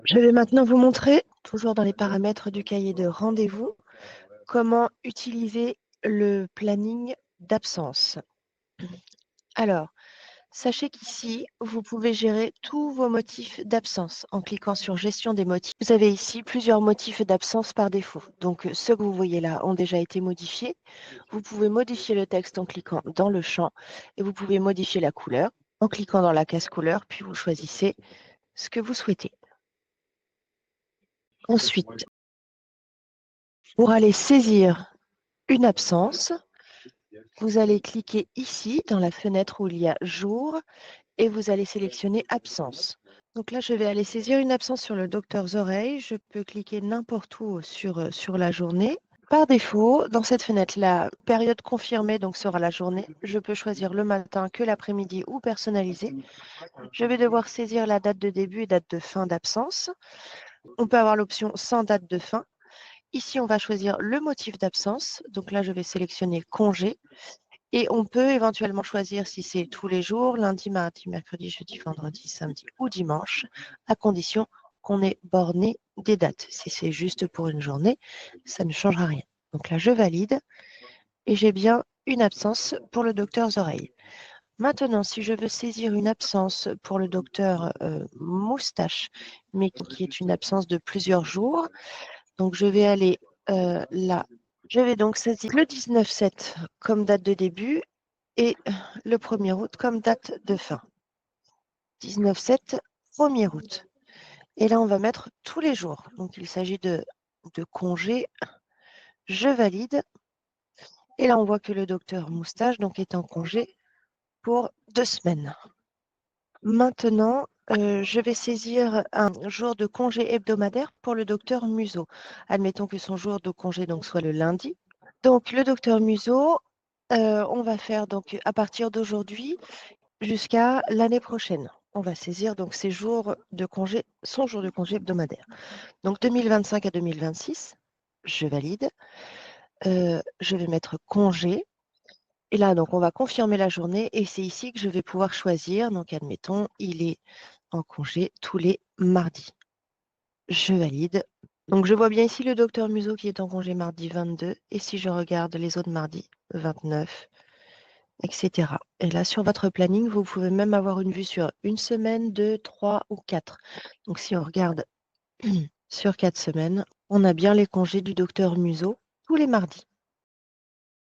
Je vais maintenant vous montrer, toujours dans les paramètres du cahier de rendez-vous, comment utiliser le planning d'absence. Alors, sachez qu'ici, vous pouvez gérer tous vos motifs d'absence en cliquant sur Gestion des motifs. Vous avez ici plusieurs motifs d'absence par défaut. Donc, ceux que vous voyez là ont déjà été modifiés. Vous pouvez modifier le texte en cliquant dans le champ et vous pouvez modifier la couleur en cliquant dans la case couleur, puis vous choisissez ce que vous souhaitez. Ensuite, pour aller saisir une absence, vous allez cliquer ici dans la fenêtre où il y a jour et vous allez sélectionner absence. Donc là, je vais aller saisir une absence sur le docteur oreilles. Je peux cliquer n'importe où sur la journée. Par défaut, dans cette fenêtre, la période confirmée donc sera la journée. Je peux choisir le matin, que l'après-midi ou personnaliser. Je vais devoir saisir la date de début et date de fin d'absence. On peut avoir l'option sans date de fin. Ici, on va choisir le motif d'absence. Donc là, je vais sélectionner congé. Et on peut éventuellement choisir si c'est tous les jours, lundi, mardi, mercredi, jeudi, vendredi, samedi ou dimanche, à condition qu'on ait borné des dates. Si c'est juste pour une journée, ça ne changera rien. Donc là, je valide et j'ai bien une absence pour le docteur oreilles. Maintenant, si je veux saisir une absence pour le docteur moustache, mais qui est une absence de plusieurs jours, donc je vais aller là. Je vais donc saisir le 19/7 comme date de début et le 1er août comme date de fin. 19/7, 1er août. Et là, on va mettre tous les jours. Donc, il s'agit de congé. Je valide. Et là, on voit que le docteur Moustache donc, est en congé pour 2 semaines. Maintenant, je vais saisir un jour de congé hebdomadaire pour le docteur Museau. Admettons que son jour de congé donc, soit le lundi. Donc, le docteur Museau, on va faire donc à partir d'aujourd'hui jusqu'à l'année prochaine. On va saisir donc ses jours de congé, son jour de congé hebdomadaire. Donc 2025 à 2026, je valide. Je vais mettre congé. Et là, donc, on va confirmer la journée et c'est ici que je vais pouvoir choisir. Donc, admettons, il est en congé tous les mardis. Je valide. Donc, je vois bien ici le docteur Museau qui est en congé mardi 22. Et si je regarde les autres mardis, 29, etc. Et là, sur votre planning, vous pouvez même avoir une vue sur une semaine, 2, 3 ou 4. Donc, si on regarde sur 4 semaines, on a bien les congés du docteur Museau tous les mardis.